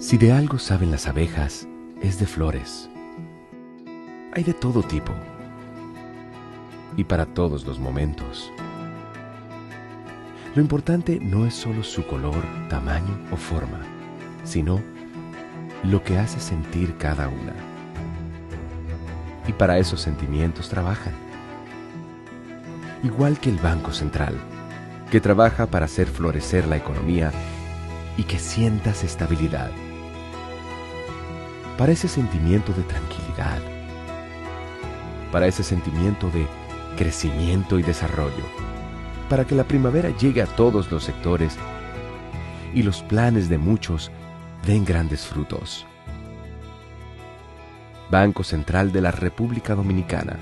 Si de algo saben las abejas, es de flores. Hay de todo tipo y para todos los momentos. Lo importante no es solo su color, tamaño o forma, sino lo que hace sentir cada una. Y para esos sentimientos trabajan. Igual que el Banco Central, que trabaja para hacer florecer la economía y que sientas estabilidad. Para ese sentimiento de tranquilidad. Para ese sentimiento de crecimiento y desarrollo. Para que la primavera llegue a todos los sectores y los planes de muchos den grandes frutos. Banco Central de la República Dominicana,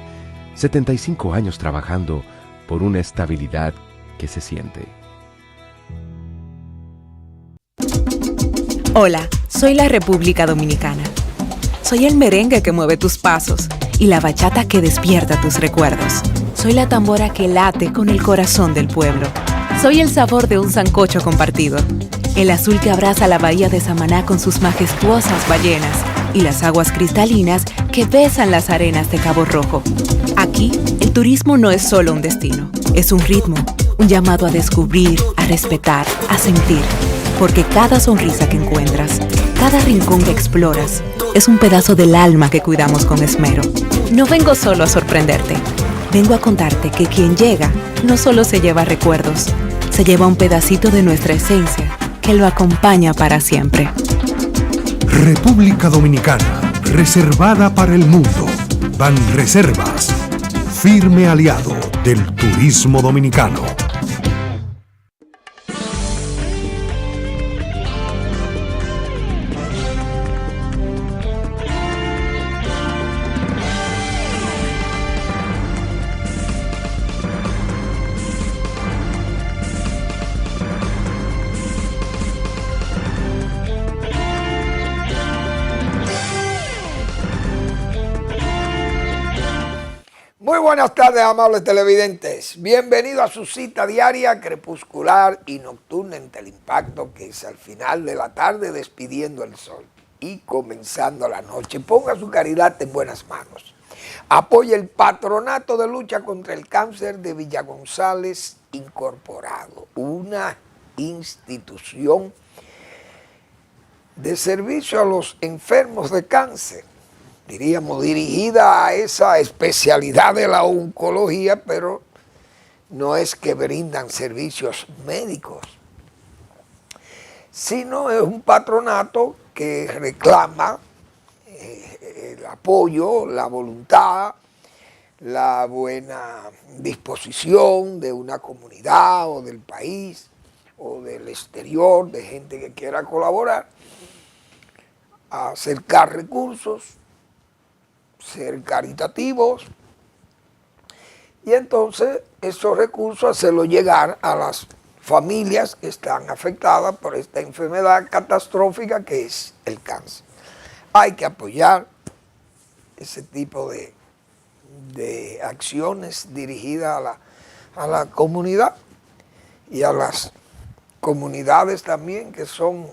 75 años trabajando por una estabilidad que se siente. Hola, soy la República Dominicana. Soy el merengue que mueve tus pasos y la bachata que despierta tus recuerdos. Soy la tambora que late con el corazón del pueblo. Soy el sabor de un sancocho compartido. El azul que abraza la bahía de Samaná con sus majestuosas ballenas y las aguas cristalinas que besan las arenas de Cabo Rojo. Aquí, el turismo no es solo un destino, es un ritmo, un llamado a descubrir, a respetar, a sentir. Porque cada sonrisa que encuentras, cada rincón que exploras, es un pedazo del alma que cuidamos con esmero. No vengo solo a sorprenderte, vengo a contarte que quien llega no solo se lleva recuerdos, se lleva un pedacito de nuestra esencia que lo acompaña para siempre. República Dominicana, reservada para el mundo. Banreservas, firme aliado del turismo dominicano. Muy buenas tardes, amables televidentes. Bienvenido a su cita diaria, crepuscular y nocturna en Teleimpacto, que es al final de la tarde despidiendo el sol y comenzando la noche. Ponga su caridad en buenas manos. Apoya el Patronato de Lucha contra el Cáncer de Villa González Incorporado, una institución de servicio a los enfermos de cáncer, diríamos, dirigida a esa especialidad de la oncología, pero no es que brindan servicios médicos, sino es un patronato que reclama el apoyo, la voluntad, la buena disposición de una comunidad o del país o del exterior, de gente que quiera colaborar, a acercar recursos, ser caritativos, y entonces esos recursos hacerlos llegar a las familias que están afectadas por esta enfermedad catastrófica que es el cáncer. Hay que apoyar ese tipo de acciones dirigidas a la comunidad y a las comunidades también que son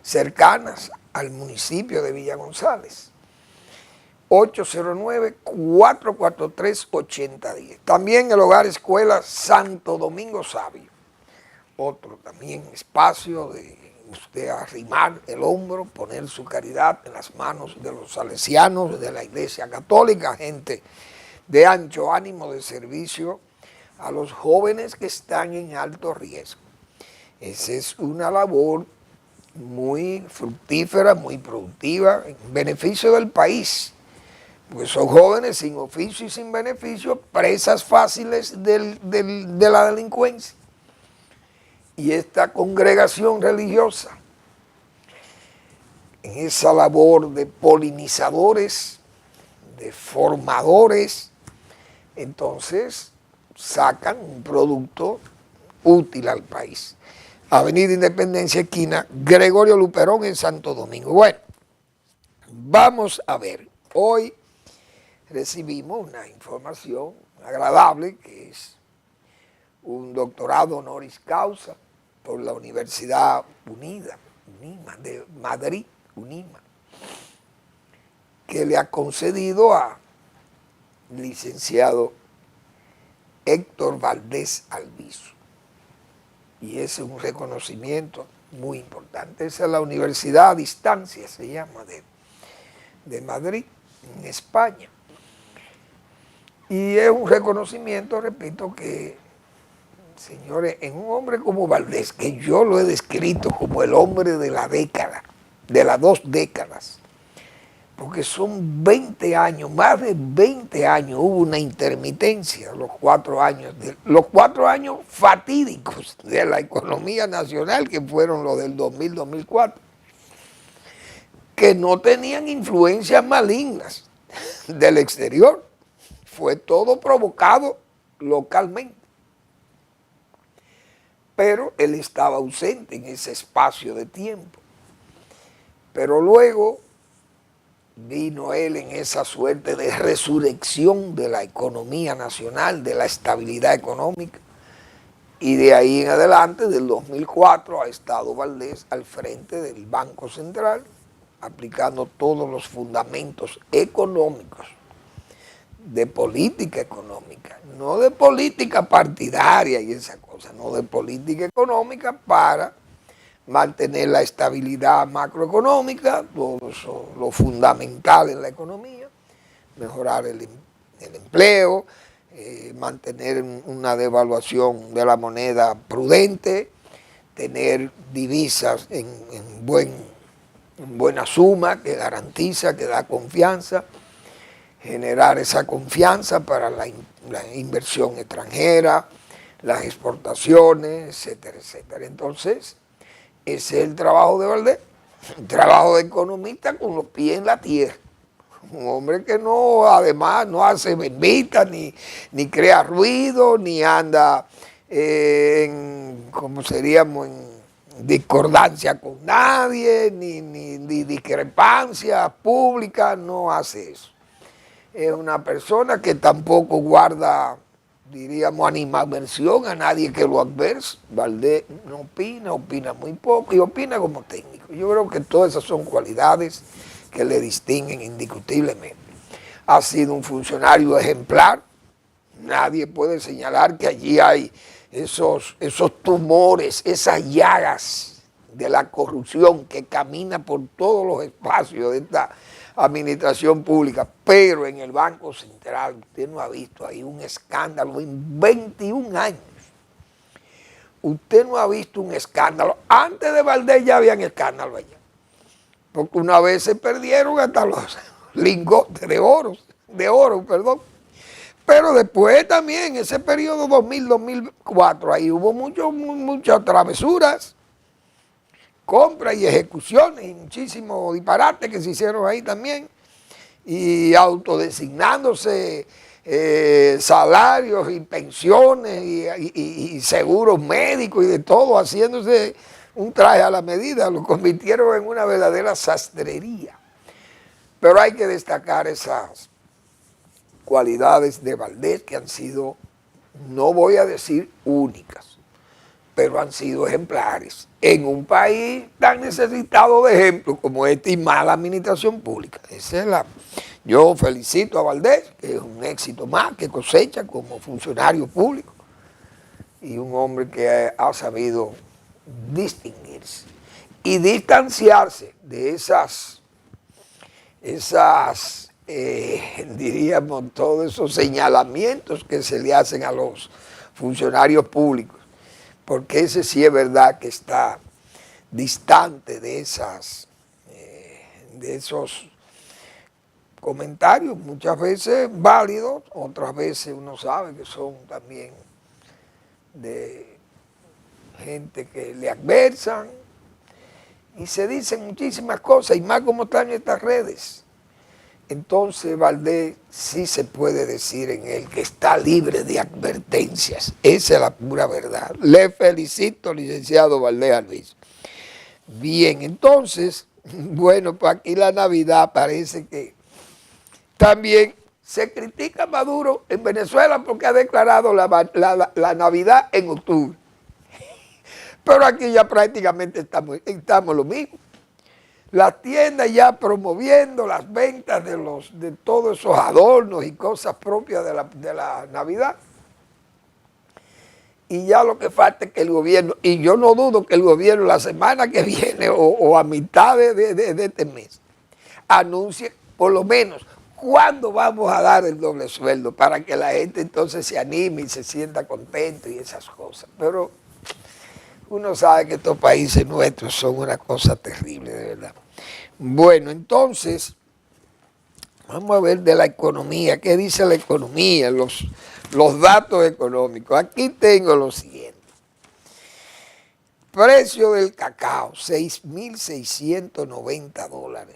cercanas al municipio de Villa González. 809-443-8010. También el Hogar Escuela Santo Domingo Sabio. Otro también espacio de usted arrimar el hombro, poner su caridad en las manos de los salesianos de la Iglesia Católica, gente de ancho ánimo de servicio a los jóvenes que están en alto riesgo. Esa es una labor muy fructífera, muy productiva, en beneficio del país. Porque son jóvenes sin oficio y sin beneficio, presas fáciles de la delincuencia. Y esta congregación religiosa, en esa labor de polinizadores, de formadores, entonces sacan un producto útil al país. Avenida Independencia, esquina Gregorio Luperón en Santo Domingo. Bueno, vamos a ver, hoy recibimos una información agradable, que es un doctorado honoris causa por la Universidad Unida UNIMA, de Madrid, UNIMA, que le ha concedido a licenciado Héctor Valdés Alviso. Y ese es un reconocimiento muy importante. Esa es la Universidad a Distancia, se llama, de Madrid, en España. Y es un reconocimiento, repito, que, señores, en un hombre como Valdés, que yo lo he descrito como el hombre de la década, de las 2 décadas, porque son 20 años, más de 20 años, hubo una intermitencia, los 4 años fatídicos de la economía nacional, que fueron los del 2000-2004, que no tenían influencias malignas del exterior, fue todo provocado localmente. Pero él estaba ausente en ese espacio de tiempo. Pero luego vino él en esa suerte de resurrección de la economía nacional, de la estabilidad económica, y de ahí en adelante, del 2004, ha estado Valdés al frente del Banco Central, aplicando todos los fundamentos económicos, de política económica, no de política partidaria y esa cosa, no, de política económica para mantener la estabilidad macroeconómica, todo eso, lo fundamental en la economía, mejorar el empleo, mantener una devaluación de la moneda prudente, tener divisas en buena suma que garantiza, que da confianza, generar esa confianza para la inversión extranjera, las exportaciones, etcétera, etcétera. Entonces, ese es el trabajo de Valdés, un trabajo de economista con los pies en la tierra. Un hombre que no, además, no hace bembita, ni crea ruido, ni anda como seríamos, en discordancia con nadie, ni discrepancia pública, no hace eso. Es una persona que tampoco guarda, diríamos, animadversión a nadie que lo adverse. Valdés no opina muy poco y opina como técnico. Yo creo que todas esas son cualidades que le distinguen indiscutiblemente. Ha sido un funcionario ejemplar. Nadie puede señalar que allí hay esos tumores, esas llagas de la corrupción que camina por todos los espacios de esta administración pública, pero en el Banco Central usted no ha visto ahí un escándalo en 21 años. Usted no ha visto un escándalo. Antes de Valdés ya habían escándalos allá, porque una vez se perdieron hasta los lingotes de oro, pero después también, en ese periodo 2000-2004, ahí hubo muchas travesuras, compras y ejecuciones y muchísimos disparates que se hicieron ahí también, y autodesignándose salarios y pensiones y seguros médicos y de todo, haciéndose un traje a la medida, lo convirtieron en una verdadera sastrería. Pero hay que destacar esas cualidades de Valdés que han sido, no voy a decir únicas, pero han sido ejemplares en un país tan necesitado de ejemplos como esta y mala administración pública. Yo felicito a Valdés, que es un éxito más que cosecha como funcionario público y un hombre que ha sabido distinguirse y distanciarse de diríamos, todos esos señalamientos que se le hacen a los funcionarios públicos, porque ese sí es verdad que está distante de esos comentarios, muchas veces válidos, otras veces uno sabe que son también de gente que le adversan, y se dicen muchísimas cosas, y más como están estas redes. Entonces Valdés sí se puede decir en él que está libre de advertencias. Esa es la pura verdad. Le felicito, licenciado Valdés Alviso. Bien, entonces, bueno, pues aquí la Navidad parece que también se critica a Maduro en Venezuela porque ha declarado la Navidad en octubre. Pero aquí ya prácticamente estamos lo mismo. Las tiendas ya promoviendo las ventas de todos esos adornos y cosas propias de la Navidad. Y ya lo que falta es que el gobierno, y yo no dudo que el gobierno la semana que viene o a mitad de este mes, anuncie por lo menos cuándo vamos a dar el doble sueldo para que la gente entonces se anime y se sienta contento y esas cosas. Pero uno sabe que estos países nuestros son una cosa terrible, de verdad. Bueno, entonces, vamos a ver de la economía. ¿Qué dice la economía? Los datos económicos. Aquí tengo lo siguiente. Precio del cacao, $6,690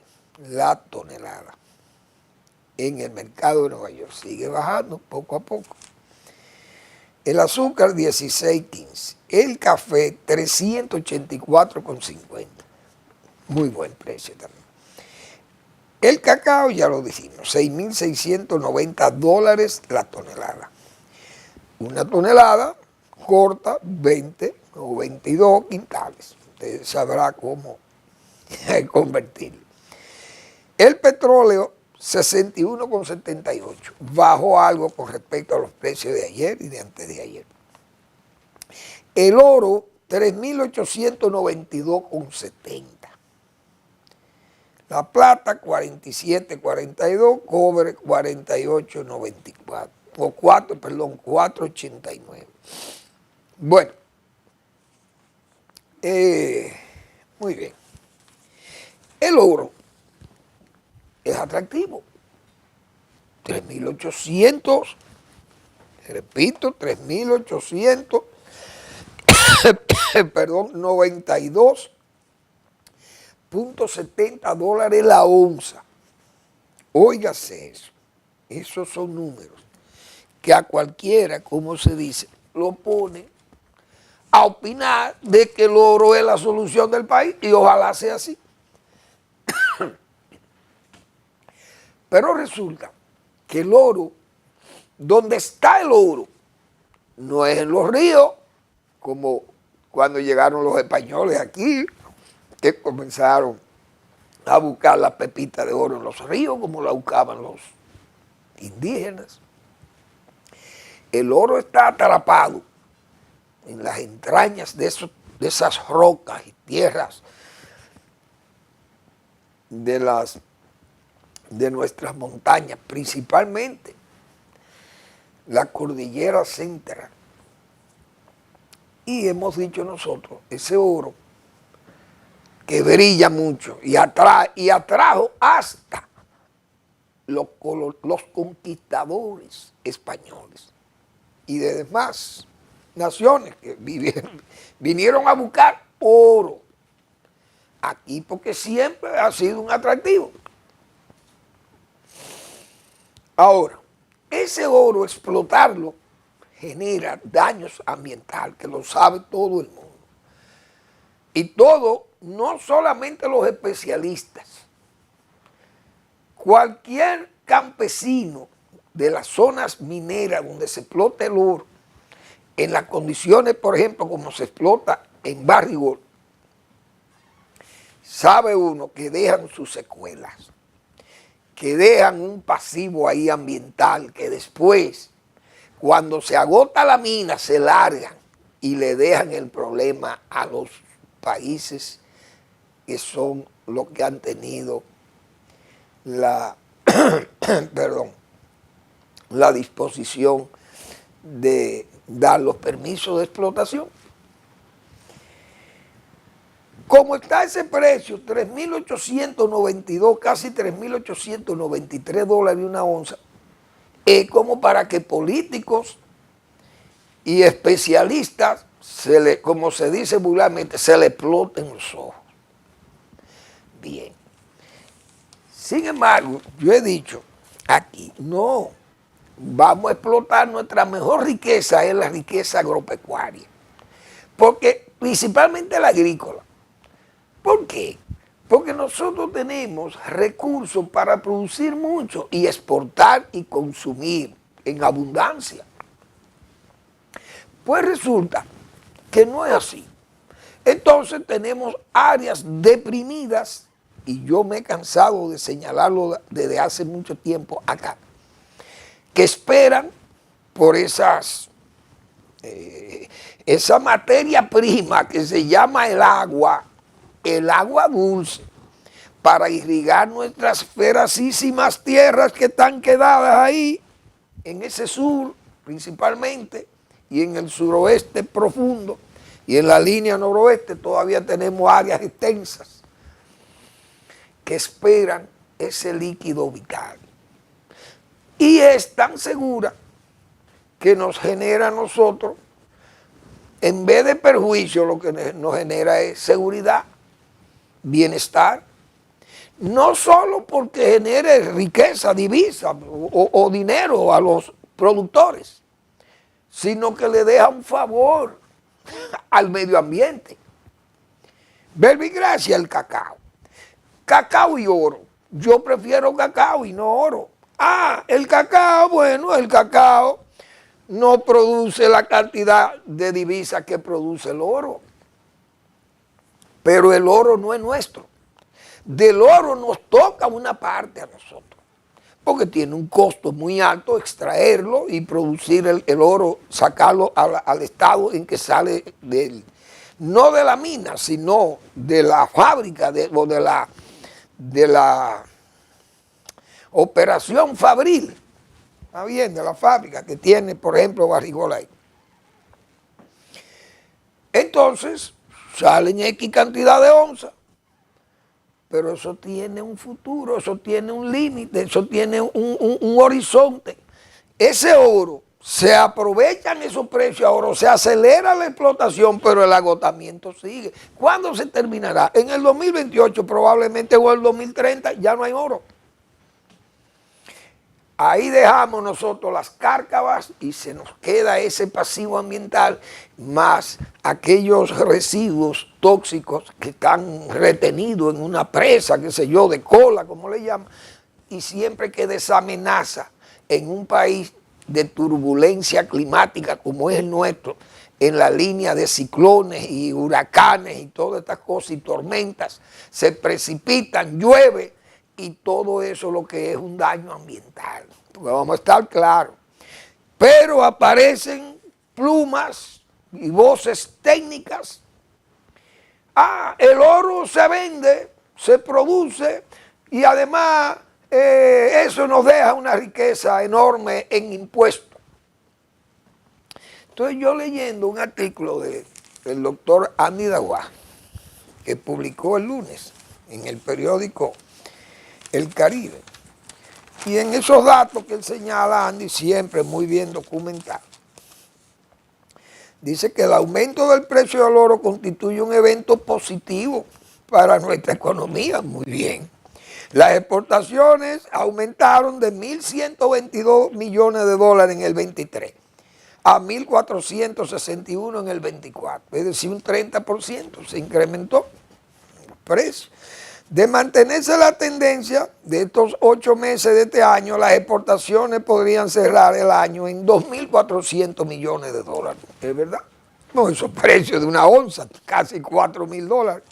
la tonelada. En el mercado de Nueva York sigue bajando poco a poco. El azúcar 16.15, el café 384.50, muy buen precio también. El cacao ya lo dijimos, $6,690 la tonelada. Una tonelada corta 20 o 22 quintales, usted sabrá cómo convertirlo. El petróleo 61,78, bajó algo con respecto a los precios de ayer y de antes de ayer. El oro 3.892,70. La plata 47,42, cobre 48,94, o 4,89. Bueno, muy bien. El oro es atractivo. 3.800, repito, 3.800, perdón, $92.70 la onza. Óigase eso. Esos son números que a cualquiera, como se dice, lo pone a opinar de que el oro es la solución del país y ojalá sea así. Pero resulta que el oro, donde está el oro, no es en los ríos, como cuando llegaron los españoles aquí, que comenzaron a buscar la pepita de oro en los ríos, como la buscaban los indígenas. El oro está atrapado en las entrañas de esas rocas y tierras de nuestras montañas, principalmente la cordillera central. Y hemos dicho nosotros, ese oro que brilla mucho y atrajo hasta los conquistadores españoles y de demás naciones que vinieron a buscar oro aquí porque siempre ha sido un atractivo. Ahora, ese oro, explotarlo, genera daños ambientales, que lo sabe todo el mundo. Y todo, no solamente los especialistas, cualquier campesino de las zonas mineras donde se explota el oro, en las condiciones, por ejemplo, como se explota en Barrigol, sabe uno que dejan sus secuelas, que dejan un pasivo ahí ambiental, que después, cuando se agota la mina, se largan y le dejan el problema a los países que son los que han tenido la, la disposición de dar los permisos de explotación. Como está ese precio, 3.892, casi $3.893 una onza, es como para que políticos y especialistas, como se dice vulgarmente, se le exploten los ojos. Bien. Sin embargo, yo he dicho aquí, no, vamos a explotar nuestra mejor riqueza, es la riqueza agropecuaria, porque principalmente la agrícola. ¿Por qué? Porque nosotros tenemos recursos para producir mucho y exportar y consumir en abundancia. Pues resulta que no es así. Entonces tenemos áreas deprimidas, y yo me he cansado de señalarlo desde hace mucho tiempo acá, que esperan por esa materia prima que se llama el agua dulce, para irrigar nuestras feracísimas tierras que están quedadas ahí, en ese sur principalmente, y en el suroeste profundo, y en la línea noroeste todavía tenemos áreas extensas que esperan ese líquido vital. Y es tan segura que nos genera a nosotros, en vez de perjuicio, lo que nos genera es seguridad, bienestar, no solo porque genere riqueza, divisa o dinero a los productores, sino que le deja un favor al medio ambiente. Verbigracia el cacao. Cacao y oro. Yo prefiero cacao y no oro. El cacao, bueno, el cacao no produce la cantidad de divisas que produce el oro. Pero el oro no es nuestro. Del oro nos toca una parte a nosotros, porque tiene un costo muy alto extraerlo y producir el oro, sacarlo al estado en que sale no de la mina, sino de la fábrica o de la operación fabril, ¿está bien? De la fábrica que tiene, por ejemplo, Barrigola ahí. Entonces, salen X cantidad de onzas, pero eso tiene un futuro, eso tiene un límite, eso tiene un horizonte. Ese oro, se aprovechan esos precios ahora, se acelera la explotación, pero el agotamiento sigue. ¿Cuándo se terminará? En el 2028 probablemente, o el 2030, ya no hay oro. Ahí dejamos nosotros las cárcavas y se nos queda ese pasivo ambiental más aquellos residuos tóxicos que están retenidos en una presa, qué sé yo, de cola, como le llaman, y siempre queda esa amenaza en un país de turbulencia climática como es el nuestro, en la línea de ciclones y huracanes y todas estas cosas y tormentas, se precipitan, llueve, y todo eso lo que es un daño ambiental, porque vamos a estar claros. Pero aparecen plumas y voces técnicas. El oro se vende, se produce, y además eso nos deja una riqueza enorme en impuestos. Entonces yo leyendo un artículo del doctor Andy Daguá, que publicó el lunes en el periódico El Caribe, y en esos datos que él señala, Andy, siempre muy bien documentado, dice que el aumento del precio del oro constituye un evento positivo para nuestra economía. Muy bien. Las exportaciones aumentaron de 1.122 millones de dólares en el 23 a 1.461 en el 24, es decir, un 30% se incrementó el precio. De mantenerse la tendencia de estos 8 meses de este año, las exportaciones podrían cerrar el año en 2.400 millones de dólares. ¿Es verdad? No, esos precios de una onza, casi 4.000 dólares.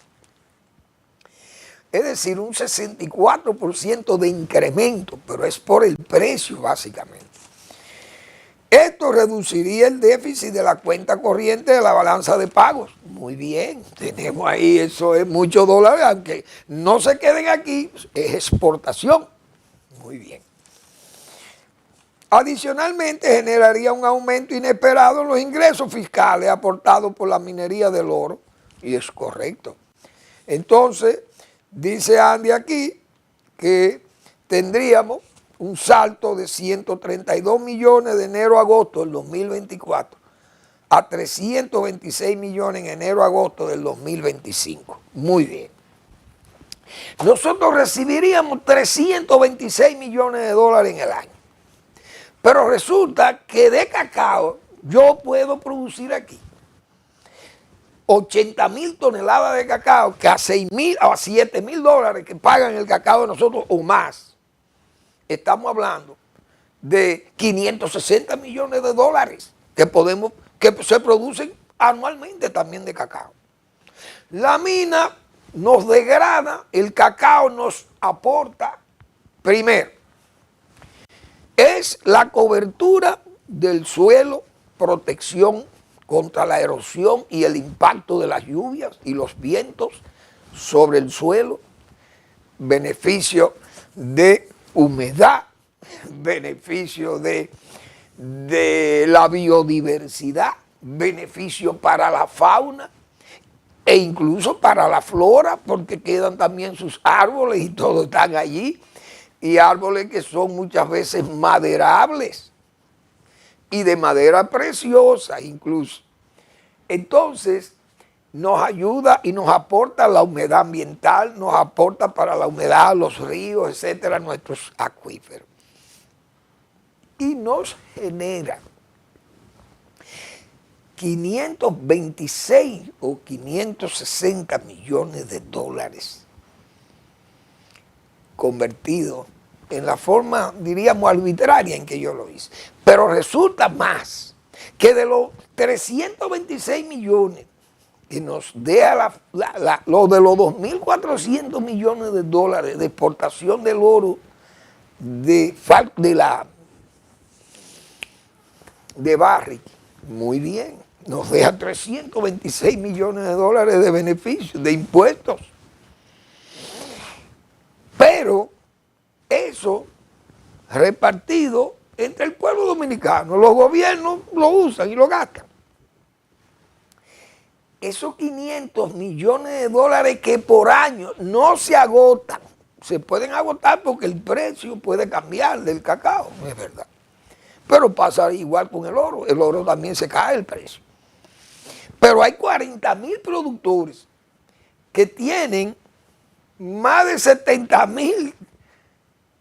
Es decir, un 64% de incremento, pero es por el precio básicamente. Esto reduciría el déficit de la cuenta corriente de la balanza de pagos. Muy bien, tenemos ahí, eso es muchos dólares, aunque no se queden aquí, es exportación. Muy bien. Adicionalmente, generaría un aumento inesperado en los ingresos fiscales aportados por la minería del oro, y es correcto. Entonces, dice Andy aquí que tendríamos un salto de 132 millones de enero a agosto del 2024 a 326 millones en enero a agosto del 2025. Muy bien. Nosotros recibiríamos 326 millones de dólares en el año. Pero resulta que de cacao yo puedo producir aquí 80.000 toneladas de cacao, que a 6.000 a 7.000 dólares que pagan el cacao de nosotros o más. Estamos hablando de 560 millones de dólares que se producen anualmente también de cacao. La mina nos degrada, el cacao nos aporta, primero, es la cobertura del suelo, protección contra la erosión y el impacto de las lluvias y los vientos sobre el suelo, beneficio de humedad, beneficio de la biodiversidad, beneficio para la fauna e incluso para la flora, porque quedan también sus árboles y todos están allí, y árboles que son muchas veces maderables y de madera preciosa incluso. Entonces, nos ayuda y nos aporta la humedad ambiental, nos aporta para la humedad, los ríos, etcétera, nuestros acuíferos. Y nos genera 526 o 560 millones de dólares convertidos en la forma, diríamos, arbitraria en que yo lo hice. Pero resulta más que de los 326 millones que nos deja lo de los 2.400 millones de dólares de exportación del oro de Barrick, muy bien, nos deja 326 millones de dólares de beneficios, de impuestos. Pero eso repartido entre el pueblo dominicano, los gobiernos lo usan y lo gastan. Esos 500 millones de dólares que por año no se agotan, se pueden agotar porque el precio puede cambiar del cacao, no es verdad. Pero pasa igual con el oro también se cae el precio. Pero hay 40,000 productores que tienen más de 70,000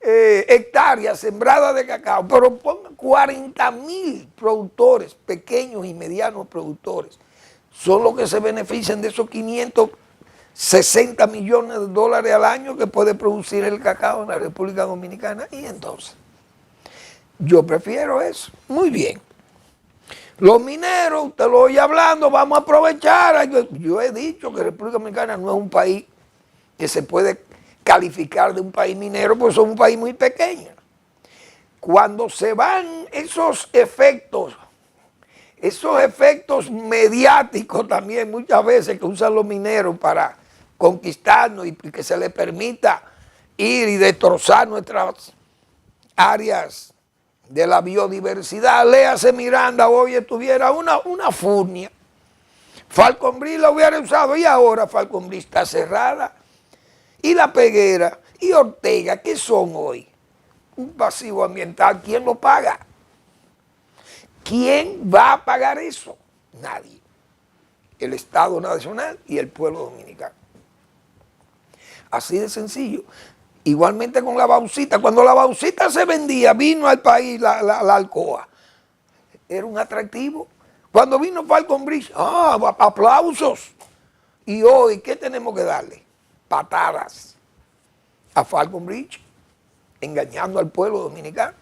hectáreas sembradas de cacao, pero pongan 40,000 productores, pequeños y medianos productores, son los que se benefician de esos 560 millones de dólares al año que puede producir el cacao en la República Dominicana. Y entonces, yo prefiero eso. Muy bien. Los mineros, usted lo oye hablando, vamos a aprovechar. Yo he dicho que República Dominicana no es un país que se puede calificar de un país minero, porque son un país muy pequeño. Cuando se van esos efectos mediáticos también muchas veces que usan los mineros para conquistarnos y que se les permita ir y destrozar nuestras áreas de la biodiversidad. Léase Miranda, hoy estuviera una furnia. Falconbridge la hubiera usado y ahora Falconbridge está cerrada. Y La Peguera y Ortega, ¿qué son hoy? Un pasivo ambiental. ¿Quién lo paga? ¿Quién va a pagar eso? Nadie. El Estado Nacional y el pueblo dominicano. Así de sencillo. Igualmente con la bauxita. Cuando la bauxita se vendía, vino al país la Alcoa. Era un atractivo. Cuando vino Falconbridge, aplausos. Y hoy, ¿qué tenemos que darle? Patadas a Falconbridge, engañando al pueblo dominicano.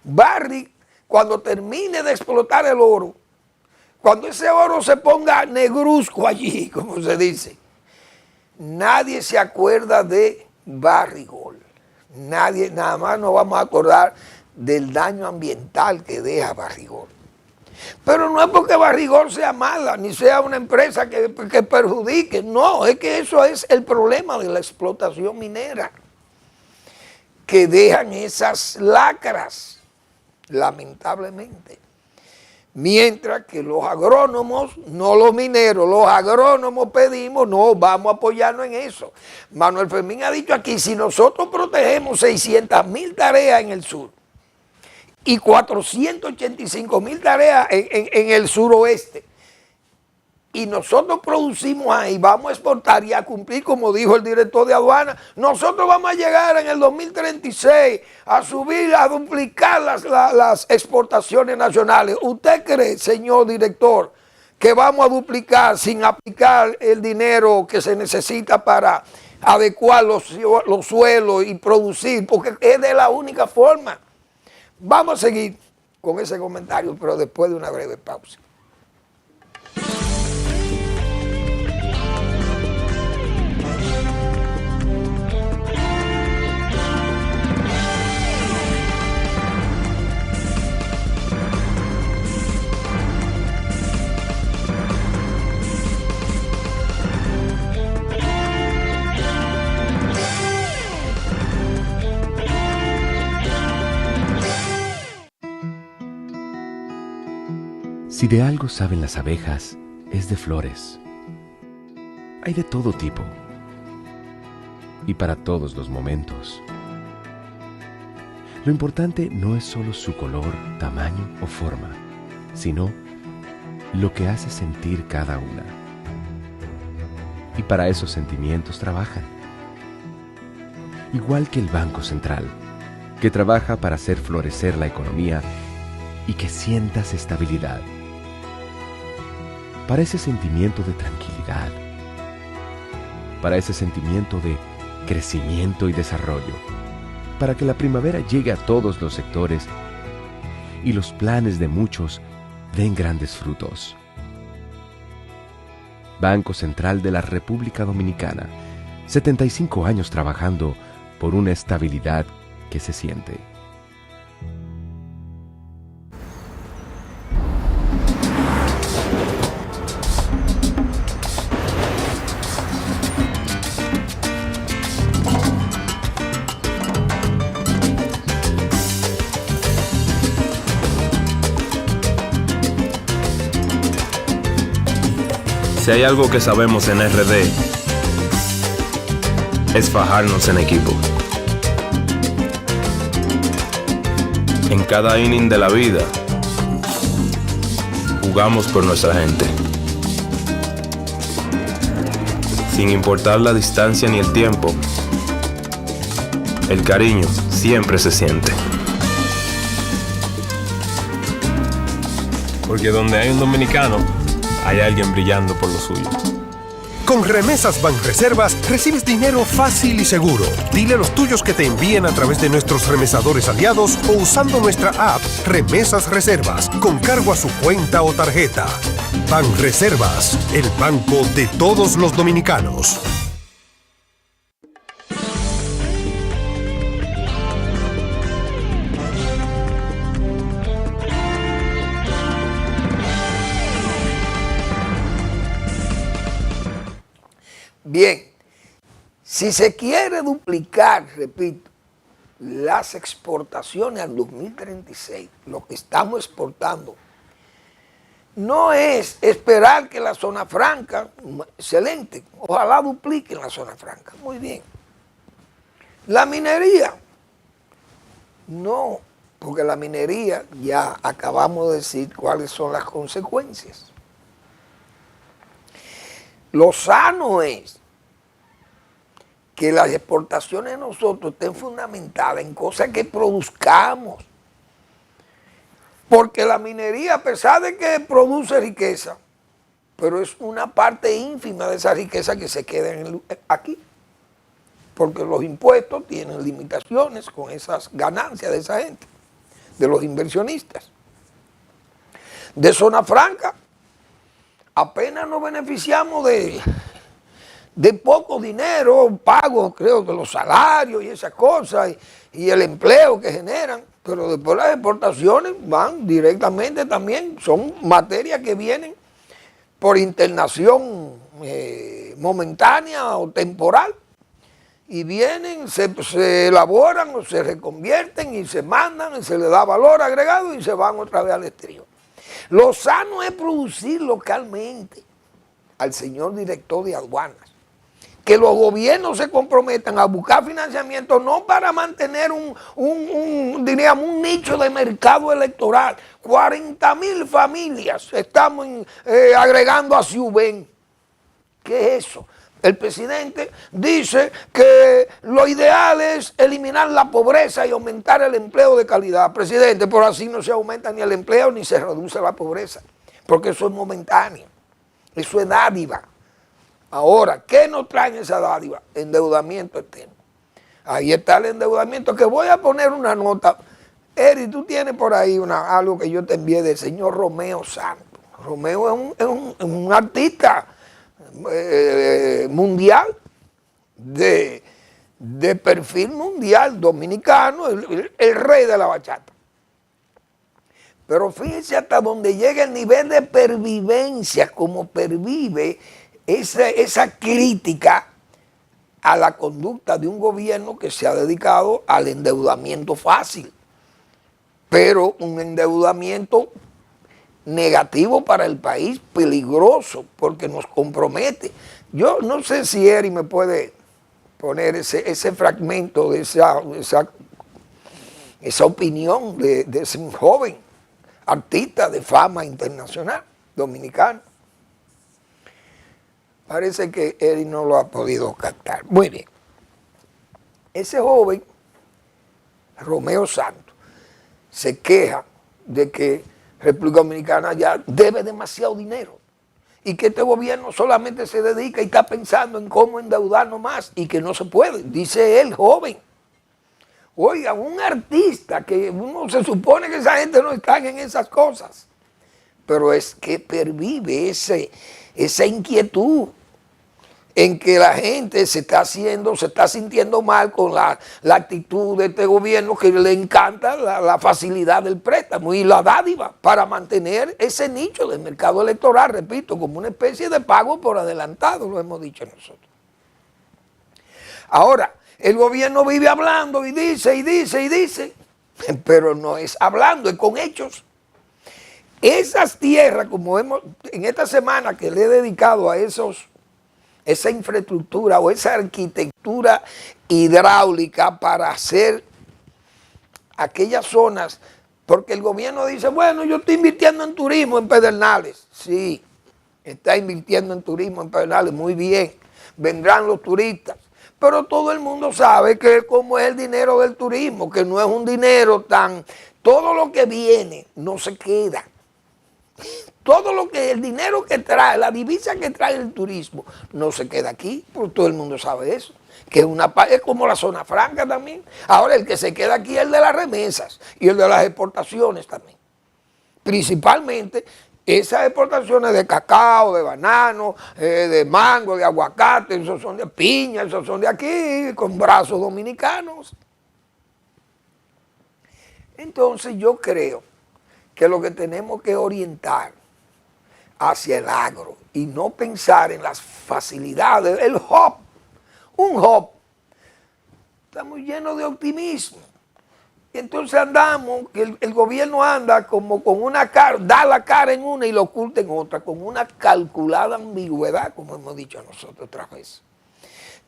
Barrick, cuando termine de explotar el oro, cuando ese oro se ponga negruzco allí, como se dice, nadie se acuerda de Barrick Gold. Nadie, nada más nos vamos a acordar del daño ambiental que deja Barrick Gold. Pero no es porque Barrick Gold sea mala, ni sea una empresa que perjudique. No, es que eso es el problema de la explotación minera, que dejan esas lacras, lamentablemente. Mientras que los agrónomos, no los mineros, los agrónomos pedimos, no, vamos a apoyarnos en eso. Manuel Fermín ha dicho aquí, si nosotros protegemos 600,000 tareas en el sur, y 485,000 tareas en el suroeste. Y nosotros producimos ahí, vamos a exportar y a cumplir, como dijo el director de aduana, nosotros vamos a llegar en el 2036 a subir, a duplicar las exportaciones nacionales. ¿Usted cree, señor director, que vamos a duplicar sin aplicar el dinero que se necesita para adecuar los suelos y producir? Porque es de la única forma. Vamos a seguir con ese comentario, pero después de una breve pausa. Si de algo saben las abejas, es de flores. Hay de todo tipo y para todos los momentos. Lo importante no es solo su color, tamaño o forma, sino lo que hace sentir cada una. Y para esos sentimientos trabajan. Igual que el Banco Central, que trabaja para hacer florecer la economía y que sientas estabilidad. Para ese sentimiento de tranquilidad, para ese sentimiento de crecimiento y desarrollo, para que la primavera llegue a todos los sectores y los planes de muchos den grandes frutos. Banco Central de la República Dominicana, 75 años trabajando por una estabilidad que se siente. Si hay algo que sabemos en RD, es fajarnos en equipo. En cada inning de la vida, jugamos por nuestra gente. Sin importar la distancia ni el tiempo, el cariño siempre se siente. Porque donde hay un dominicano, hay alguien brillando por lo suyo. Con Remesas Banreservas recibes dinero fácil y seguro. Dile a los tuyos que te envíen a través de nuestros remesadores aliados o usando nuestra app Remesas Reservas con cargo a su cuenta o tarjeta. Banreservas, el banco de todos los dominicanos. Bien, si se quiere duplicar, repito, las exportaciones al 2036, lo que estamos exportando, no es esperar que la zona franca, excelente, ojalá dupliquen la zona franca, muy bien. La minería, no, porque la minería ya acabamos de decir cuáles son las consecuencias. Lo sano es que las exportaciones de nosotros estén fundamentadas en cosas que produzcamos. Porque la minería, a pesar de que produce riqueza, pero es una parte ínfima de esa riqueza que se queda aquí. Porque los impuestos tienen limitaciones con esas ganancias de esa gente, de los inversionistas. De zona franca, apenas nos beneficiamos de poco dinero, pago creo que los salarios y esas cosas y el empleo que generan, pero después las exportaciones van directamente también, son materias que vienen por internación momentánea o temporal y vienen, se elaboran o se reconvierten y se mandan y se le da valor agregado y se van otra vez al exterior. Lo sano es producir localmente. Al señor director de aduanas, que los gobiernos se comprometan a buscar financiamiento no para mantener diríamos, un nicho de mercado electoral. 40,000 familias estamos agregando a Ciubén. ¿Qué es eso? El presidente dice que lo ideal es eliminar la pobreza y aumentar el empleo de calidad. Presidente, pero así no se aumenta ni el empleo ni se reduce la pobreza, porque eso es momentáneo, eso es dádiva. Ahora, ¿qué nos trae esa dádiva? Endeudamiento externo. Ahí está el endeudamiento, que voy a poner una nota. Eri, tú tienes por ahí algo que yo te envié del señor Romeo Santos. Romeo es un artista mundial, de perfil mundial, dominicano, el rey de la bachata. Pero fíjense hasta donde llega el nivel de pervivencia, como pervive esa crítica a la conducta de un gobierno que se ha dedicado al endeudamiento fácil, pero un endeudamiento negativo para el país, peligroso, porque nos compromete. Yo no sé si Eri me puede poner ese fragmento de esa opinión de ese joven artista de fama internacional, dominicano. Parece que Eri no lo ha podido captar. Muy bien. Ese joven, Romeo Santos, se queja de que República Dominicana ya debe demasiado dinero y que este gobierno solamente se dedica y está pensando en cómo endeudarnos más y que no se puede, dice él, joven. Oiga, un artista que uno se supone que esa gente no está en esas cosas, pero es que pervive esa inquietud en que la gente se está sintiendo mal con la actitud de este gobierno, que le encanta la facilidad del préstamo y la dádiva para mantener ese nicho del mercado electoral, repito, como una especie de pago por adelantado, lo hemos dicho nosotros. Ahora, el gobierno vive hablando y dice, pero no es hablando, es con hechos. Esas tierras, como en esta semana que le he dedicado a esa infraestructura o esa arquitectura hidráulica para hacer aquellas zonas, porque el gobierno dice, bueno, yo estoy invirtiendo en turismo en Pedernales. Sí, está invirtiendo en turismo en Pedernales, muy bien, vendrán los turistas, pero todo el mundo sabe que como es el dinero del turismo, que no es un dinero todo lo que viene no se queda. Todo el dinero que trae, la divisa que trae el turismo, no se queda aquí, porque todo el mundo sabe eso, que es como la zona franca también. Ahora el que se queda aquí es el de las remesas y el de las exportaciones también. Principalmente esas exportaciones de cacao, de banano, de mango, de aguacate, esos son de piña, esos son de aquí, con brazos dominicanos. Entonces yo creo que lo que tenemos que orientar hacia el agro y no pensar en las facilidades, el hub, un hub, estamos llenos de optimismo. Y entonces andamos, que el gobierno anda como con una cara, da la cara en una y lo oculta en otra, con una calculada ambigüedad, como hemos dicho nosotros otra vez.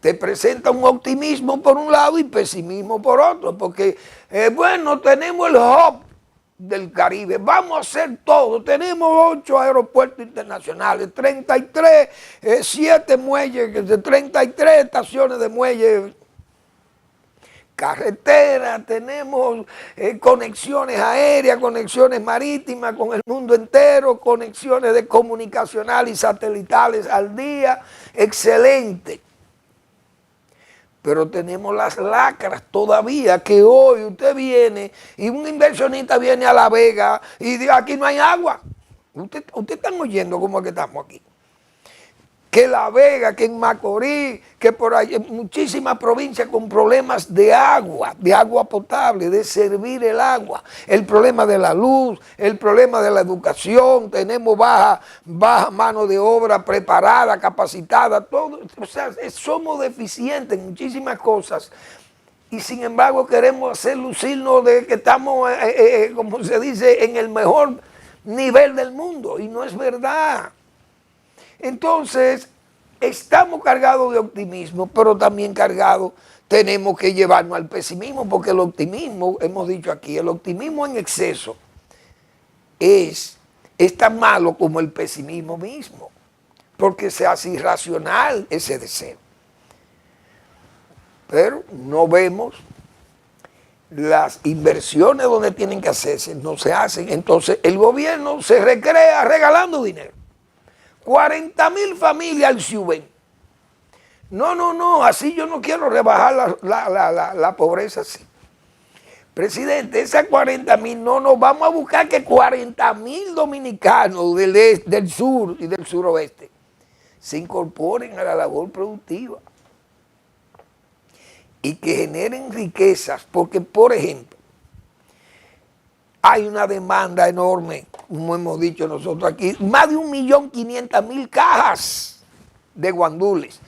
Te presenta un optimismo por un lado y pesimismo por otro, porque, bueno, tenemos el hub del Caribe, vamos a hacer todo, tenemos 8 aeropuertos internacionales, 33, 7 muelles, 33 estaciones de muelles, carreteras, tenemos conexiones aéreas, conexiones marítimas con el mundo entero, conexiones de comunicacionales y satelitales al día, excelente. Pero tenemos las lacras todavía, que hoy usted viene y un inversionista viene a La Vega y dice, aquí no hay agua. Usted están oyendo cómo es que estamos aquí. Que La Vega, que en Macorís, que por ahí, en muchísimas provincias con problemas de agua potable, de servir el agua. El problema de la luz, el problema de la educación, tenemos baja mano de obra preparada, capacitada, todo. O sea, somos deficientes en muchísimas cosas. Y sin embargo queremos hacer lucirnos de que estamos, como se dice, en el mejor nivel del mundo. Y no es verdad. Entonces, estamos cargados de optimismo, pero también tenemos que llevarnos al pesimismo, porque el optimismo, hemos dicho aquí, el optimismo en exceso es tan malo como el pesimismo mismo, porque se hace irracional ese deseo. Pero no vemos las inversiones donde tienen que hacerse, no se hacen. Entonces, el gobierno se recrea regalando dinero. 40,000 familias al Ciubén. No, así yo no quiero rebajar la pobreza así. Presidente, esas 40,000, no, vamos a buscar que 40,000 dominicanos del sur y del suroeste se incorporen a la labor productiva y que generen riquezas, porque, por ejemplo, hay una demanda enorme, como hemos dicho nosotros aquí, más de 1.500.000 cajas de guandules,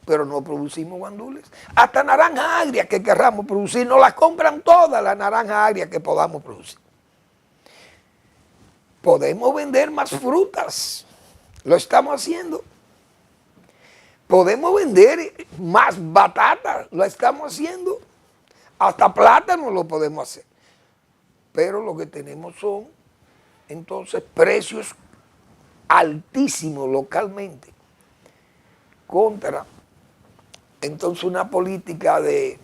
pero no producimos guandules. Hasta naranja agria que querramos producir, nos las compran todas las naranjas agrias que podamos producir. Podemos vender más frutas, lo estamos haciendo. Podemos vender más batatas, lo estamos haciendo. Hasta plátano lo podemos hacer. Pero lo que tenemos son, entonces, precios altísimos localmente contra, entonces, una política de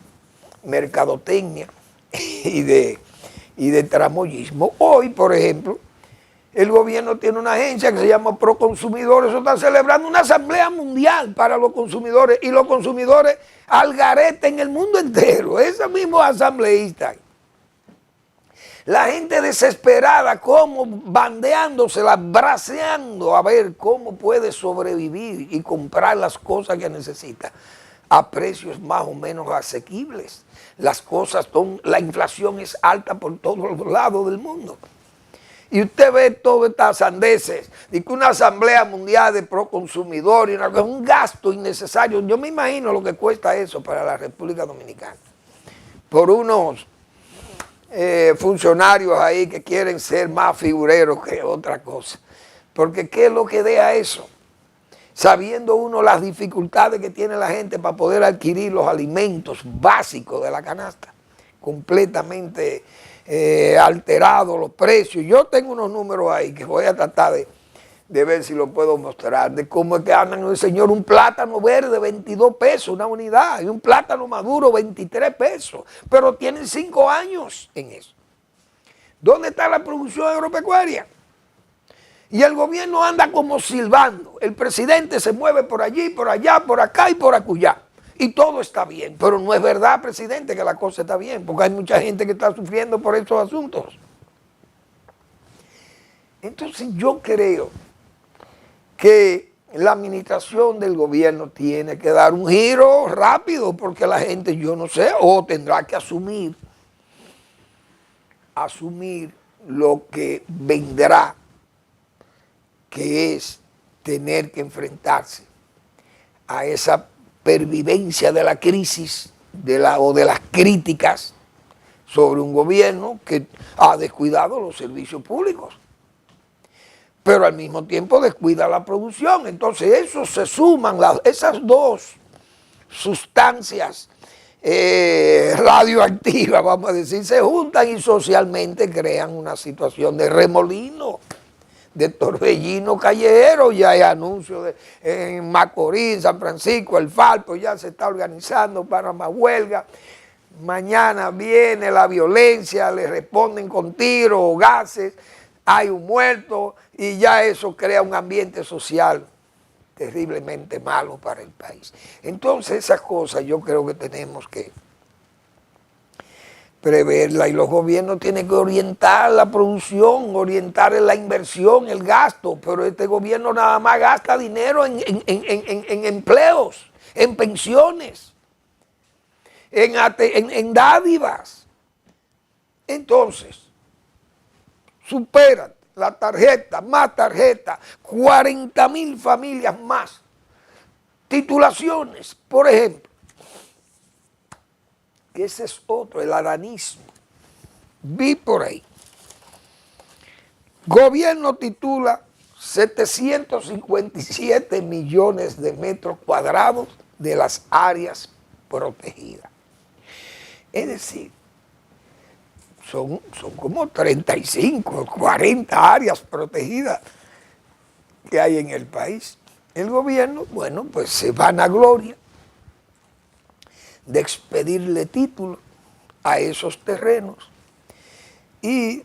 mercadotecnia y de tramoyismo. Hoy, por ejemplo, el gobierno tiene una agencia que se llama Proconsumidores. Eso está celebrando una asamblea mundial para los consumidores, y los consumidores al garete en el mundo entero. Esos mismos asambleístas. La gente desesperada, como bandeándosela, braceando a ver cómo puede sobrevivir y comprar las cosas que necesita a precios más o menos asequibles. Las cosas, la inflación es alta por todos los lados del mundo. Y usted ve todas estas sandeces, y que una asamblea mundial de proconsumidor, un gasto innecesario. Yo me imagino lo que cuesta eso para la República Dominicana. Por unos funcionarios ahí que quieren ser más figureros que otra cosa. Porque ¿qué es lo que deja eso? Sabiendo uno las dificultades que tiene la gente para poder adquirir los alimentos básicos de la canasta, completamente alterados los precios. Yo tengo unos números ahí que voy a tratar de ver si lo puedo mostrar, de cómo es que andan, señor, un plátano verde 22 pesos una unidad, y un plátano maduro 23 pesos, pero tienen 5 años en eso. ¿Dónde está la producción agropecuaria? Y el gobierno anda como silbando. El presidente se mueve por allí, por allá, por acá y por acullá. Y todo está bien. Pero no es verdad, presidente, que la cosa está bien, porque hay mucha gente que está sufriendo por estos asuntos. Entonces yo creo que la administración del gobierno tiene que dar un giro rápido, porque la gente, yo no sé, o tendrá que asumir lo que vendrá, que es tener que enfrentarse a esa pervivencia de la crisis o de las críticas sobre un gobierno que ha descuidado los servicios públicos, pero al mismo tiempo descuida la producción. Entonces eso se suman, esas dos sustancias radioactivas, vamos a decir, se juntan y socialmente crean una situación de remolino, de torbellino callejero. Ya hay anuncios en Macorís, San Francisco, el Falpo ya se está organizando para más huelga. Mañana viene la violencia, le responden con tiros o gases, hay un muerto, y ya eso crea un ambiente social terriblemente malo para el país. Entonces esas cosas yo creo que tenemos que preverla, y los gobiernos tienen que orientar la producción, orientar la inversión, el gasto, pero este gobierno nada más gasta dinero en empleos, en pensiones, en dádivas. Entonces, superan la tarjeta, más tarjeta, 40,000 familias más, titulaciones, por ejemplo. Que ese es otro, el adanismo. Vi por ahí. Gobierno titula 757 millones de metros cuadrados de las áreas protegidas. Es decir, son como 35, 40 áreas protegidas que hay en el país. El gobierno, bueno, pues se vanagloria de expedirle título a esos terrenos, y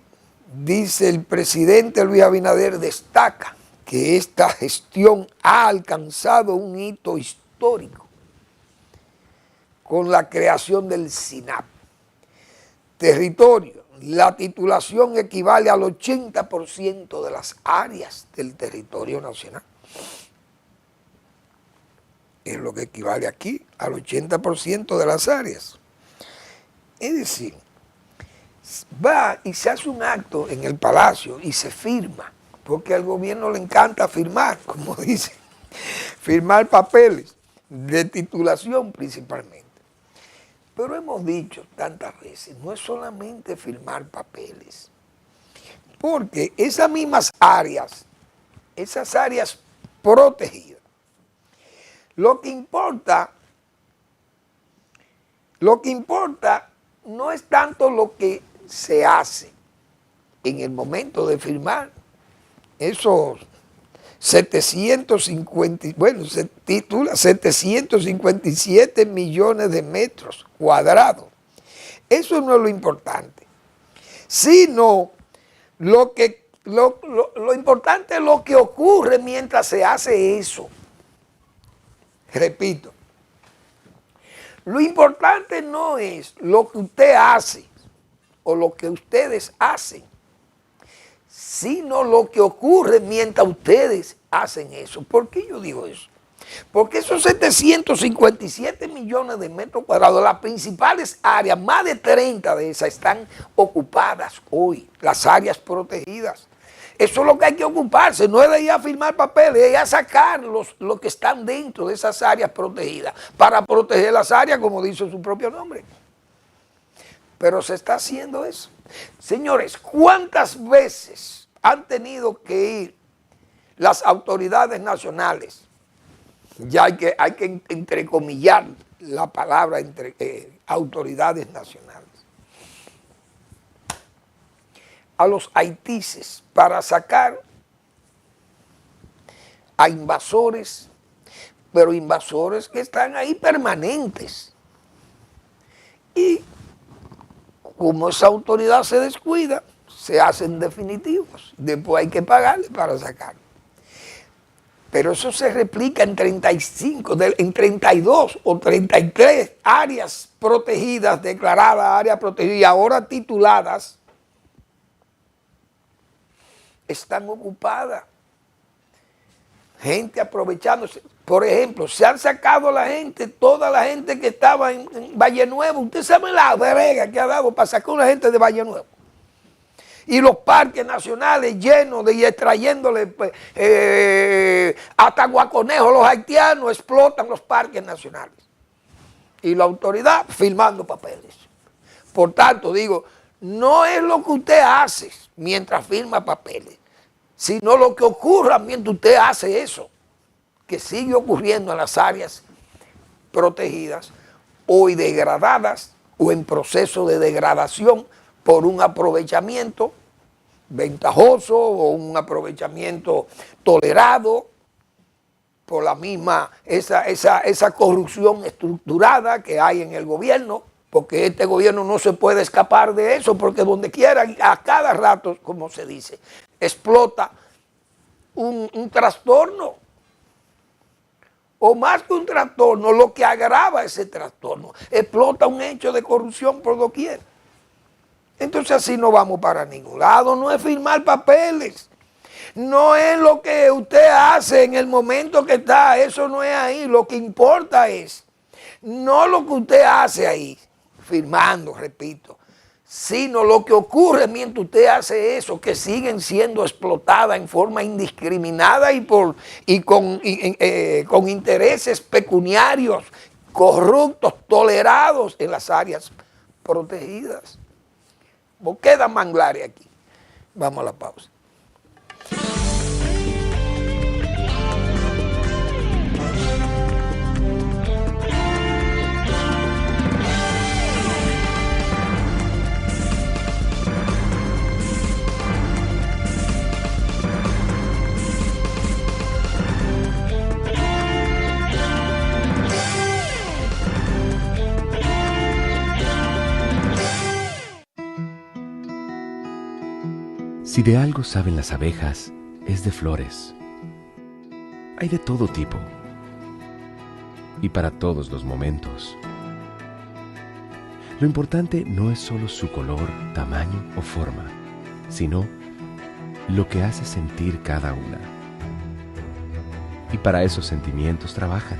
dice el presidente Luis Abinader, destaca que esta gestión ha alcanzado un hito histórico con la creación del SINAP. Territorio, la titulación equivale al 80% de las áreas del territorio nacional. Es lo que equivale aquí al 80% de las áreas. Es decir, va y se hace un acto en el Palacio y se firma, porque al gobierno le encanta firmar, como dicen, firmar papeles de titulación principalmente. Pero hemos dicho tantas veces, no es solamente firmar papeles. Porque esas mismas áreas, esas áreas protegidas, lo que importa no es tanto lo que se hace en el momento de firmar esos 757 millones de metros cuadrados. Eso no es lo importante, sino lo importante es lo que ocurre mientras se hace eso. Repito, lo importante no es lo que usted hace o lo que ustedes hacen, sino lo que ocurre mientras ustedes hacen eso. ¿Por qué yo digo eso? Porque esos 757 millones de metros cuadrados, las principales áreas, más de 30 de esas están ocupadas hoy, las áreas protegidas. Eso es lo que hay que ocuparse, no es de ir a firmar papeles, es ir a sacar los que están dentro de esas áreas protegidas, para proteger las áreas, como dice su propio nombre. Pero se está haciendo eso. Señores, ¿cuántas veces han tenido que ir las autoridades nacionales? Ya hay que entrecomillar la palabra entre autoridades nacionales a los haitises para sacar a invasores, pero invasores que están ahí permanentes. Y como esa autoridad se descuida, se hacen definitivos. Después hay que pagarle para sacarlo. Pero eso se replica en 32 o 33 áreas protegidas, declaradas áreas protegidas, y ahora tituladas, están ocupadas. Gente aprovechándose. Por ejemplo, se han sacado la gente, toda la gente que estaba en Valle Nuevo. Usted sabe la brega que ha dado para sacar a la gente de Valle Nuevo. Y los parques nacionales llenos de y extrayéndole hasta guaconejos. Los haitianos explotan los parques nacionales. Y la autoridad firmando papeles. Por tanto, digo, no es lo que usted hace mientras firma papeles, sino lo que ocurra mientras usted hace eso, que sigue ocurriendo en las áreas protegidas, hoy degradadas o en proceso de degradación por un aprovechamiento ventajoso o un aprovechamiento tolerado por la misma, esa corrupción estructurada que hay en el gobierno, porque este gobierno no se puede escapar de eso, porque donde quiera, a cada rato, como se dice, explota un trastorno, o más que un trastorno, lo que agrava ese trastorno, explota un hecho de corrupción por doquier. Entonces así no vamos para ningún lado, no es firmar papeles, no es lo que usted hace en el momento que está, eso no es ahí, lo que importa es no lo que usted hace ahí, firmando, repito, sino lo que ocurre mientras usted hace eso, que siguen siendo explotadas en forma indiscriminada y con intereses pecuniarios, corruptos, tolerados en las áreas protegidas. Queda manglares aquí. Vamos a la pausa. Si de algo saben las abejas, es de flores. Hay de todo tipo y para todos los momentos. Lo importante no es solo su color, tamaño o forma, sino lo que hace sentir cada una. Y para esos sentimientos trabajan.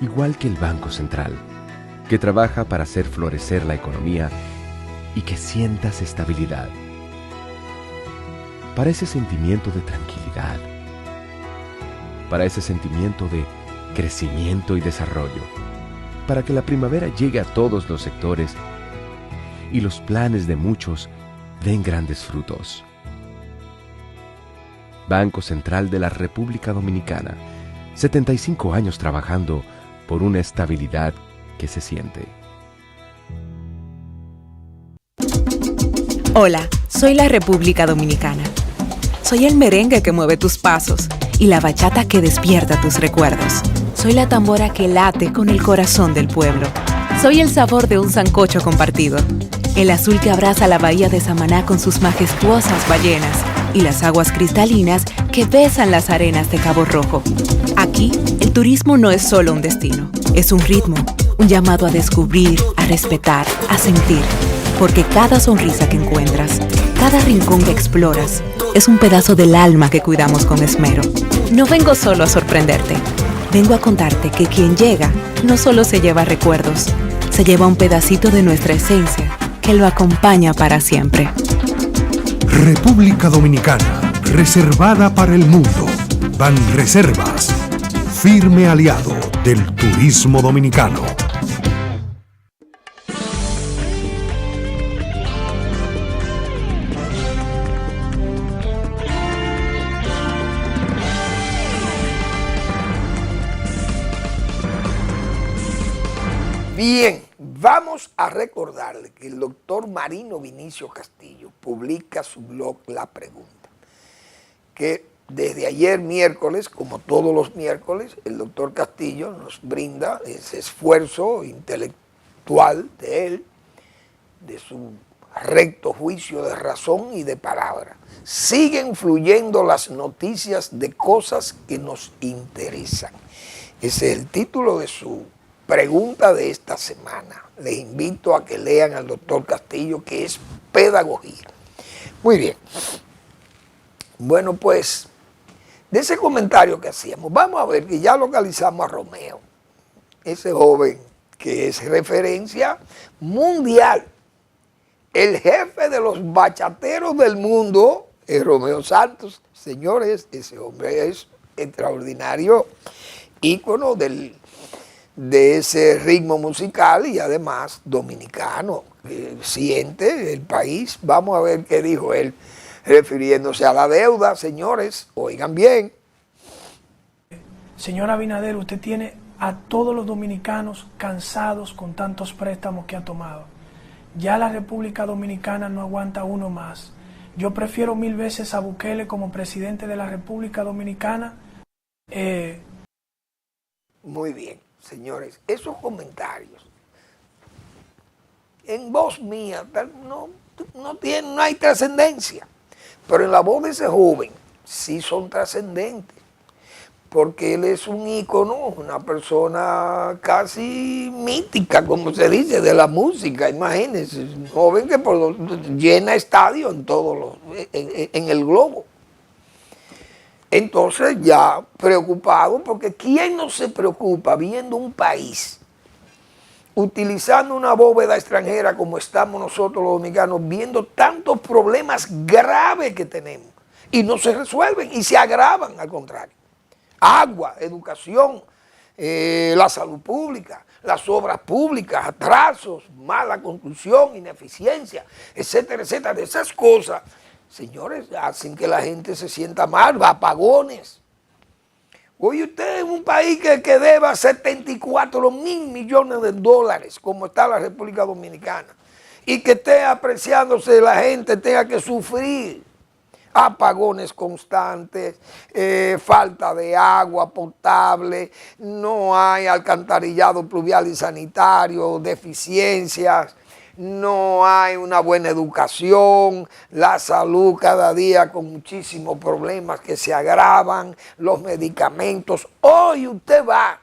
Igual que el Banco Central, que trabaja para hacer florecer la economía y que sientas estabilidad. Para ese sentimiento de tranquilidad, para ese sentimiento de crecimiento y desarrollo, para que la primavera llegue a todos los sectores y los planes de muchos den grandes frutos. Banco Central de la República Dominicana, 75 años trabajando por una estabilidad que se siente. Hola, soy la República Dominicana. Soy el merengue que mueve tus pasos y la bachata que despierta tus recuerdos. Soy la tambora que late con el corazón del pueblo. Soy el sabor de un sancocho compartido, el azul que abraza la bahía de Samaná con sus majestuosas ballenas y las aguas cristalinas que besan las arenas de Cabo Rojo. Aquí, el turismo no es solo un destino, es un ritmo, un llamado a descubrir, a respetar, a sentir. Porque cada sonrisa que encuentras, cada rincón que exploras, es un pedazo del alma que cuidamos con esmero. No vengo solo a sorprenderte, vengo a contarte que quien llega no solo se lleva recuerdos, se lleva un pedacito de nuestra esencia que lo acompaña para siempre. República Dominicana, reservada para el mundo. Banreservas, firme aliado del turismo dominicano. Bien, vamos a recordarle que el doctor Marino Vinicio Castillo publica su blog La Pregunta, que desde ayer miércoles, como todos los miércoles, el doctor Castillo nos brinda ese esfuerzo intelectual de él, de su recto juicio de razón y de palabra. Siguen fluyendo las noticias de cosas que nos interesan. Ese es el título de su pregunta de esta semana. Les invito a que lean al doctor Castillo, que es pedagogía. Muy bien. Bueno, pues, de ese comentario que hacíamos, vamos a ver que ya localizamos a Romeo, ese joven que es referencia mundial. El jefe de los bachateros del mundo es Romeo Santos. Señores, ese hombre es extraordinario ícono de ese ritmo musical y además dominicano, siente el país. Vamos a ver qué dijo él refiriéndose a la deuda. Señores, oigan bien. Señor Abinader, usted tiene a todos los dominicanos cansados con tantos préstamos que ha tomado. Ya la República Dominicana no aguanta uno más. Yo prefiero 1000 veces a Bukele como presidente de la República Dominicana. Muy bien. Señores, esos comentarios en voz mía no hay trascendencia, pero en la voz de ese joven sí son trascendentes, porque él es un ícono, una persona casi mítica, como se dice, de la música. Imagínense, un joven que llena estadios en el globo. Entonces ya preocupado, porque ¿quién no se preocupa viendo un país utilizando una bóveda extranjera como estamos nosotros los dominicanos, viendo tantos problemas graves que tenemos y no se resuelven y se agravan, al contrario? Agua, educación, la salud pública, las obras públicas, atrasos, mala construcción, ineficiencia, etcétera, etcétera. De esas cosas, señores, hacen que la gente se sienta mal, apagones. Oye, usted en un país que deba 74.000 millones de dólares, como está la República Dominicana, y que esté apreciándose, la gente tenga que sufrir apagones constantes, falta de agua potable, no hay alcantarillado pluvial y sanitario, deficiencias, no hay una buena educación, la salud cada día con muchísimos problemas que se agravan, los medicamentos. Hoy usted va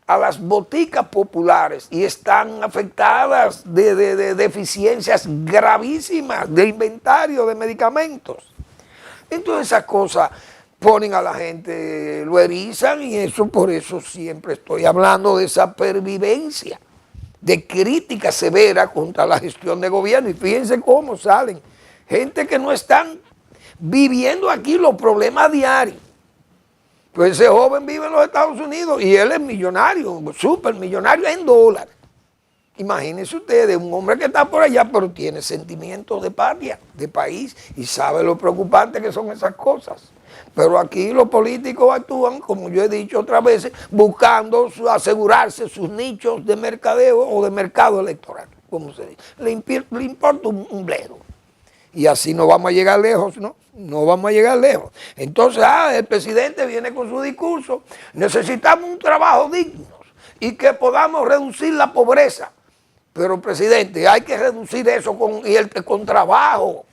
a las boticas populares y están afectadas de deficiencias gravísimas de inventario de medicamentos. Entonces esas cosas ponen a la gente, lo erizan, y por eso siempre estoy hablando de esa pervivencia, de crítica severa contra la gestión de gobierno. Y fíjense cómo salen gente que no están viviendo aquí los problemas diarios. Pues ese joven vive en los Estados Unidos y él es millonario, súper millonario en dólares. Imagínense ustedes, un hombre que está por allá, pero tiene sentimientos de patria, de país, y sabe lo preocupante que son esas cosas. Pero aquí los políticos actúan, como yo he dicho otras veces, buscando asegurarse sus nichos de mercadeo o de mercado electoral, como se dice. Le importa un bledo. Y así no vamos a llegar lejos, ¿no? No vamos a llegar lejos. Entonces, el presidente viene con su discurso. Necesitamos un trabajo digno y que podamos reducir la pobreza. Pero, presidente, hay que reducir eso con trabajo,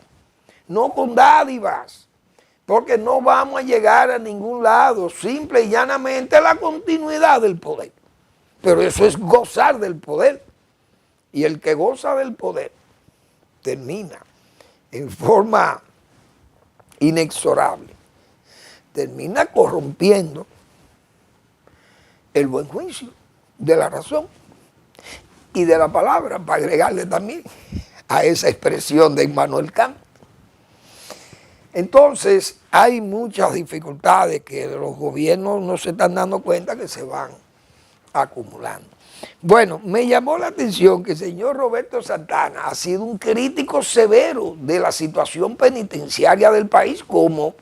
no con dádivas, porque no vamos a llegar a ningún lado, simple y llanamente la continuidad del poder. Pero eso es gozar del poder. Y el que goza del poder termina en forma inexorable, termina corrompiendo el buen juicio de la razón y de la palabra, para agregarle también a esa expresión de Immanuel Kant. Entonces, hay muchas dificultades que los gobiernos no se están dando cuenta que se van acumulando. Bueno, me llamó la atención que el señor Roberto Santana ha sido un crítico severo de la situación penitenciaria del país como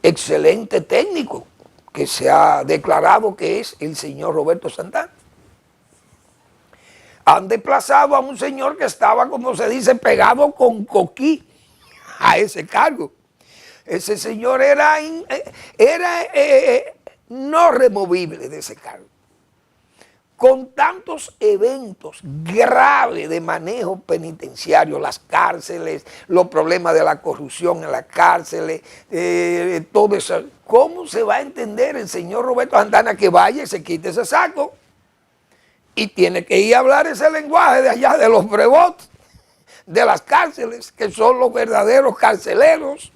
excelente técnico que se ha declarado que es el señor Roberto Santana. Han desplazado a un señor que estaba, como se dice, pegado con coquí a ese cargo. Ese señor era no removible de ese cargo. Con tantos eventos graves de manejo penitenciario, las cárceles, los problemas de la corrupción en las cárceles, todo eso. ¿Cómo se va a entender el señor Roberto Santana que vaya y se quite ese saco? Y tiene que ir a hablar ese lenguaje de allá, de los brebots, de las cárceles, que son los verdaderos carceleros.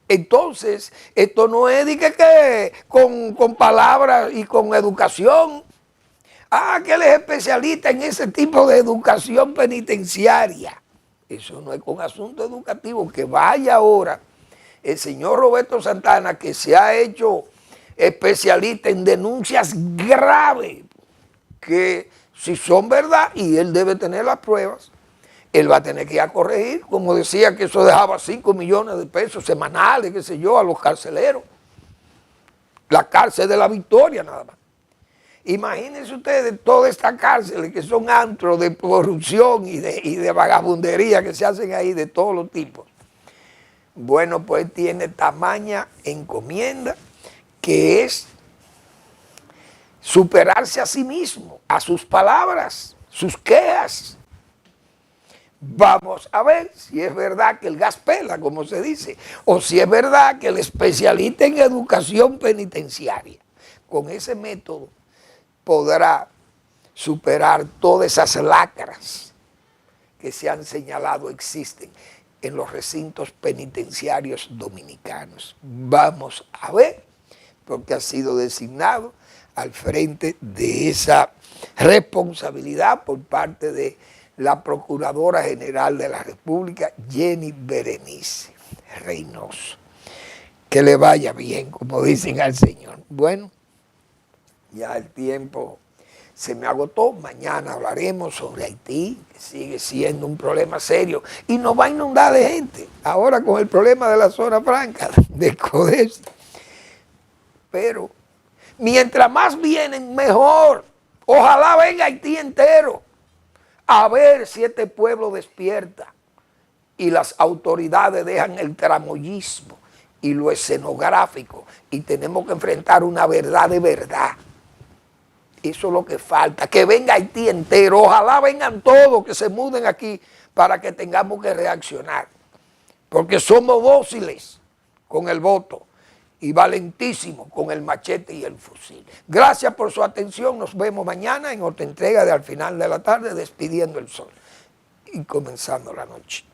Entonces, esto no es de que con palabras y con educación. Que él es especialista en ese tipo de educación penitenciaria. Eso no es con asunto educativo. Que vaya ahora el señor Roberto Santana, que se ha hecho especialista en denuncias graves, que si son verdad, y él debe tener las pruebas, él va a tener que ir a corregir, como decía que eso dejaba 5 millones de pesos semanales, qué sé yo, a los carceleros. La cárcel de La Victoria nada más. Imagínense ustedes todas estas cárceles que son antros de corrupción y de vagabundería que se hacen ahí de todos los tipos. Bueno, pues tiene tamaña encomienda que es superarse a sí mismo, a sus palabras, sus quejas. Vamos a ver si es verdad que el gas pela, como se dice, o si es verdad que el especialista en educación penitenciaria, con ese método, podrá superar todas esas lacras que se han señalado existen en los recintos penitenciarios dominicanos. Vamos a ver, porque ha sido designado al frente de esa responsabilidad por parte de la Procuradora General de la República, Jenny Berenice Reynoso. Que le vaya bien, como dicen al Señor. Bueno, ya el tiempo se me agotó. Mañana hablaremos sobre Haití, que sigue siendo un problema serio y nos va a inundar de gente. Ahora con el problema de la zona franca, de CODES. Pero mientras más vienen, mejor. Ojalá venga Haití entero a ver si este pueblo despierta y las autoridades dejan el tramoyismo y lo escenográfico y tenemos que enfrentar una verdad de verdad. Eso es lo que falta, que venga Haití entero, ojalá vengan todos, que se muden aquí para que tengamos que reaccionar, porque somos dóciles con el voto y valentísimos con el machete y el fusil. Gracias por su atención, nos vemos mañana en otra entrega de Al Final de la Tarde, despidiendo el sol y comenzando la noche.